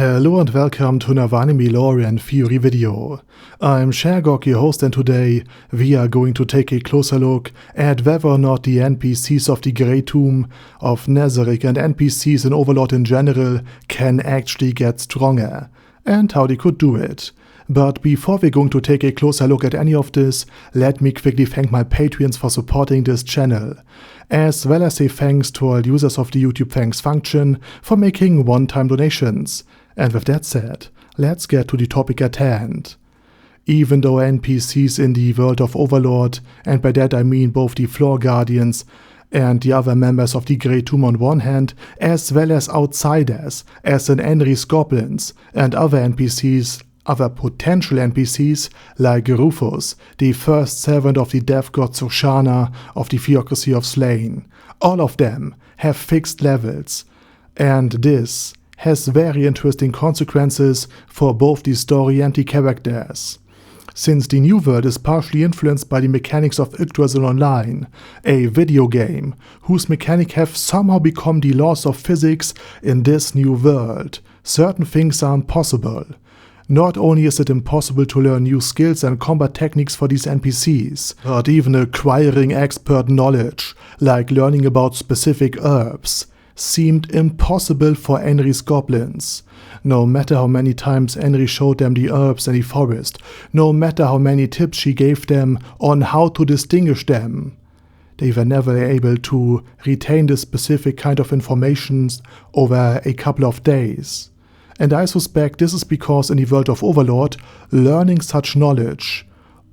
Hello and welcome to another anime lore and theory video. I'm Shergok, your host, and today we are going to take a closer look at whether or not the NPCs of the Grey Tomb of Nazarick and NPCs in Overlord in general can actually get stronger, and how they could do it. But before we're going to take a closer look at any of this, let me quickly thank my Patreons for supporting this channel, as well as say thanks to all users of the YouTube Thanks function for making one-time donations. And with that said, let's get to the topic at hand. Even though NPCs in the world of Overlord, and by that I mean both the Floor Guardians and the other members of the Grey Tomb on one hand, as well as outsiders, as in Ainz goblins, and other potential NPCs like Rufus, the first servant of the death god Soshana of the Theocracy of Slain. All of them have fixed levels, and this has very interesting consequences for both the story and the characters. Since the new world is partially influenced by the mechanics of Yggdrasil Online, a video game whose mechanics have somehow become the laws of physics in this new world, certain things are impossible. Not only is it impossible to learn new skills and combat techniques for these NPCs, but even acquiring expert knowledge, like learning about specific herbs, seemed impossible for Ainz goblins. No matter how many times Ainz showed them the herbs in the forest, no matter how many tips she gave them on how to distinguish them, they were never able to retain this specific kind of information over a couple of days. And I suspect this is because in the world of Overlord, learning such knowledge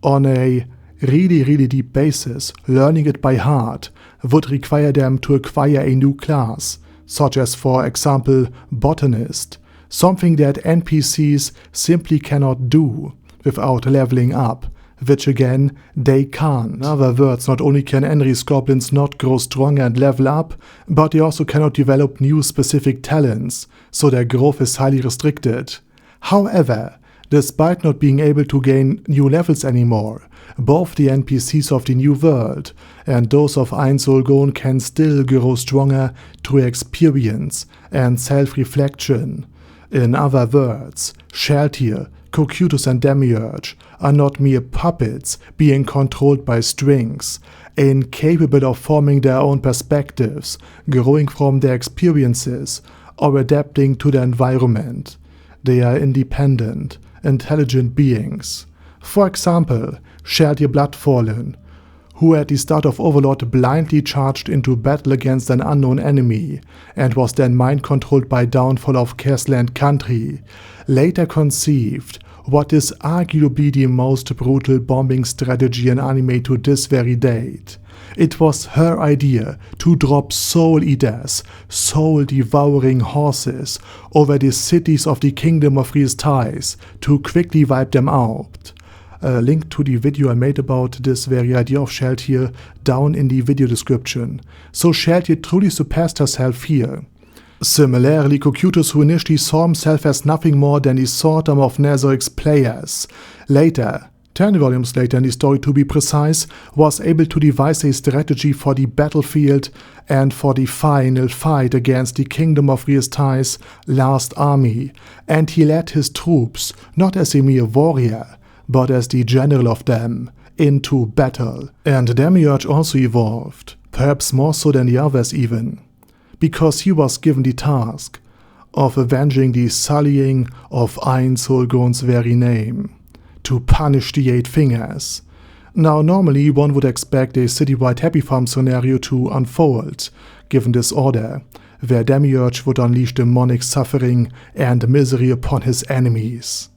on a really deep basis, learning it by heart, would require them to acquire a new class, such as for example botanist, something that NPCs simply cannot do without leveling up, which again they can't. In other words, not only can Ainz goblins not grow stronger and level up, but they also cannot develop new specific talents, so their growth is highly restricted. However, despite not being able to gain new levels anymore, both the NPCs of the new world and those of Ainz can still grow stronger through experience and self-reflection. In other words, Shalltear, Cocytus and Demiurge are not mere puppets being controlled by strings, incapable of forming their own perspectives, growing from their experiences, or adapting to their environment. They are independent, intelligent beings. For example, Shalltear Bloodfallen, who at the start of Overlord blindly charged into battle against an unknown enemy and was then mind-controlled by downfall of Kersland country, later conceived what is arguably the most brutal bombing strategy in anime to this very date. It was her idea to drop soul eaters, soul-devouring horses, over the cities of the Kingdom of Ainz to quickly wipe them out. A link to the video I made about this very idea of Shalltear down in the video description. So Shalltear truly surpassed herself here. Similarly, Cocytus, who initially saw himself as nothing more than the sortum of Nazarick's players, later, 10 volumes later in the story to be precise, was able to devise a strategy for the battlefield and for the final fight against the Kingdom of Ainz's last army, and he led his troops, not as a mere warrior, but as the general of them, into battle. And Demiurge also evolved, perhaps more so than the others even, because he was given the task of avenging the sullying of Ainz very name, to punish the Eight Fingers. Now normally one would expect a citywide happy farm scenario to unfold, given this order, where Demiurge would unleash demonic suffering and misery upon his enemies.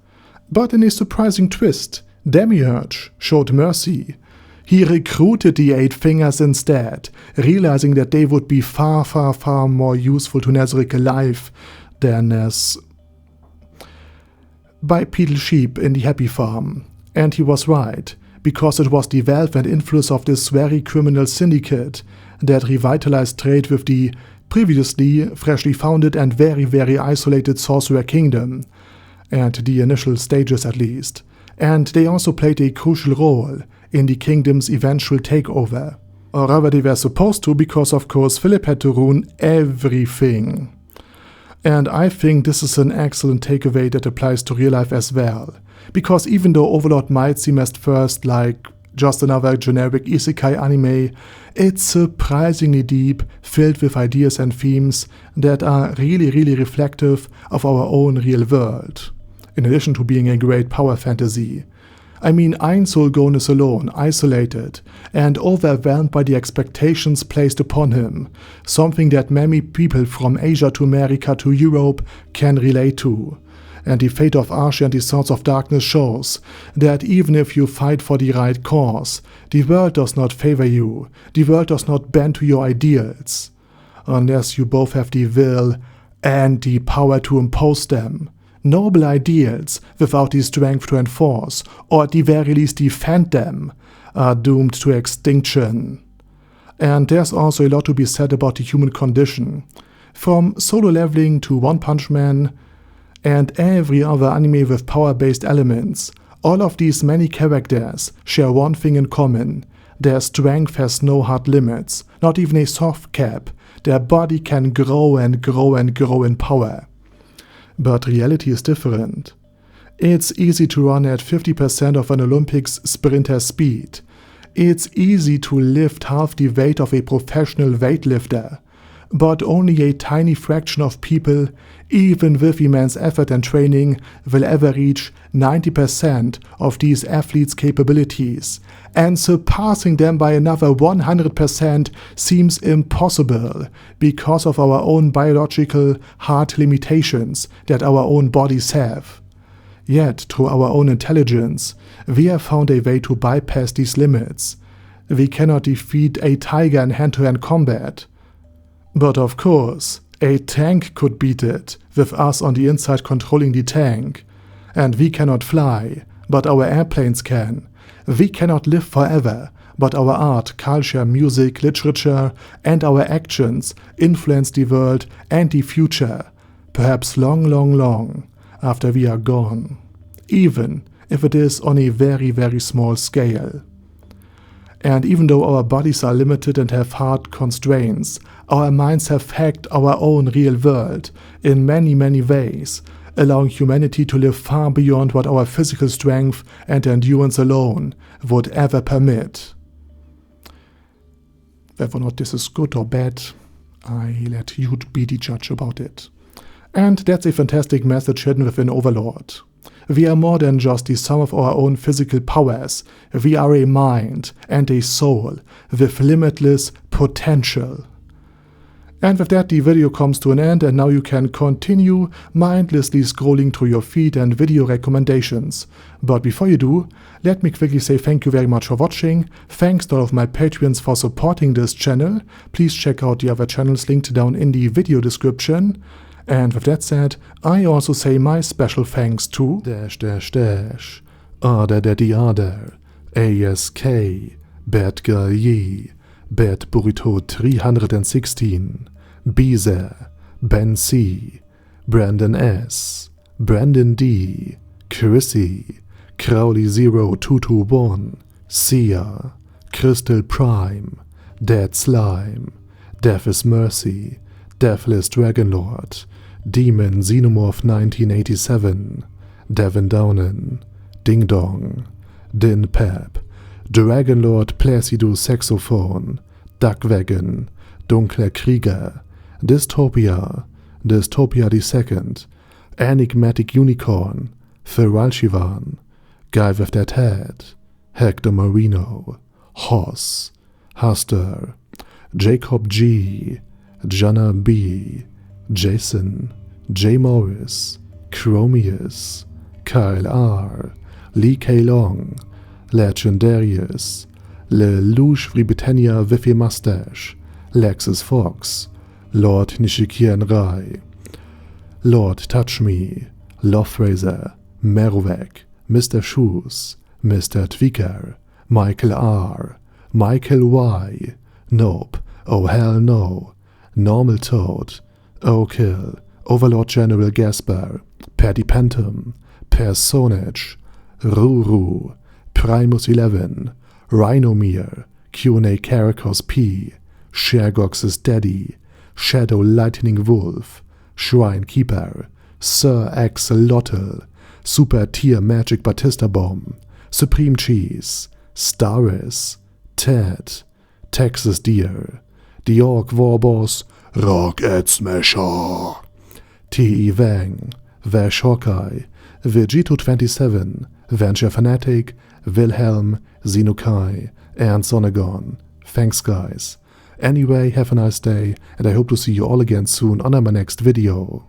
But in a surprising twist, Demiurge showed mercy. He recruited the Eight Fingers instead, realizing that they would be far more useful to Nazarick alive than as bipedal sheep in the happy farm. And he was right, because it was the wealth and influence of this very criminal syndicate that revitalized trade with the previously freshly founded and very isolated Sorcerer Kingdom, at the initial stages at least, and they also played a crucial role in the kingdom's eventual takeover. Or rather they were supposed to, because of course Philip had to ruin everything. And I think this is an excellent takeaway that applies to real life as well. Because even though Overlord might seem at first like just another generic isekai anime, it's surprisingly deep, filled with ideas and themes that are really reflective of our own real world, in addition to being a great power fantasy. I mean, Ainz is alone, isolated, and overwhelmed by the expectations placed upon him, something that many people from Asia to America to Europe can relate to. And the fate of Archie and the Swords of Darkness shows that even if you fight for the right cause, the world does not favor you, the world does not bend to your ideals, unless you both have the will and the power to impose them. Noble ideals, without the strength to enforce, or at the very least defend them, are doomed to extinction. And there's also a lot to be said about the human condition. From Solo Leveling to One Punch Man, and every other anime with power-based elements, all of these many characters share one thing in common. Their strength has no hard limits, not even a soft cap. Their body can grow and grow and grow in power. But reality is different. It's easy to run at 50% of an Olympics sprinter's speed. It's easy to lift half the weight of a professional weightlifter. But only a tiny fraction of people, even with immense effort and training, will ever reach 90% of these athletes' capabilities, and surpassing them by another 100% seems impossible because of our own biological hard limitations that our own bodies have. Yet, through our own intelligence, we have found a way to bypass these limits. We cannot defeat a tiger in hand-to-hand combat. But of course, a tank could beat it, with us on the inside controlling the tank. And we cannot fly, but our airplanes can. We cannot live forever, but our art, culture, music, literature, and our actions influence the world and the future, perhaps long after we are gone, even if it is on a very small scale. And even though our bodies are limited and have hard constraints, our minds have hacked our own real world in many ways, allowing humanity to live far beyond what our physical strength and endurance alone would ever permit. Whether or not this is good or bad, I let you be the judge about it. And that's a fantastic message hidden within Overlord. We are more than just the sum of our own physical powers. We are a mind and a soul with limitless potential. And with that, the video comes to an end, and now you can continue mindlessly scrolling through your feed and video recommendations. But before you do, let me quickly say thank you very much for watching. Thanks to all of my Patreons for supporting this channel. Please check out the other channels linked down in the video description. And with that said, I also say my special thanks to Arder Daddy Arder, ASK, Bad Girl Yee, Bad Burrito 316, Beezer, Ben C, Brandon S, Brandon D, Chrissy, Crowley 0221, Sia, Crystal Prime, Dead Slime, Death is Mercy, Deathless Dragonlord, Demon Xenomorph 1987, Devin Downen, Ding Dong, Din Pep, Dragonlord Placidus Saxophone, Duckwagon, Dunkler Krieger, Dystopia, Dystopia II, Enigmatic Unicorn, Feralchivan, Guy with That Head, Hector Marino, Hoss, Huster, Jacob G, Jana B, Jason, J. Morris, Chromius, Kyle R, Lee K. Long, Legendarius, Lelouch Britannia with a Mustache, Lexus Fox, Lord Nishikian Rai, Lord Touch Me, Loverazor, Merowek, Mr. Shoes, Mr. Tweaker, Michael R, Michael Y, Nope, Oh Hell No, Normal Toad, O'Kill, Overlord General Gasper, Paddy Pentum, Personage, Ruru, Primus 11, Rhinomere, Q&A Caracos P, Shergox's Daddy, Shadow Lightning Wolf, Shrine Keeper, Sir Axolotl, Super Tier Magic Batista Bomb, Supreme Cheese, Staris, Ted, Texas Deer, The Orc Warboss, Rocket Smasher, T.E. Wang, Vash Hawkeye, Vegito27, Venture Fanatic, Wilhelm, Xenokai, and Sonagon. Thanks guys. Anyway, have a nice day, and I hope to see you all again soon on my next video.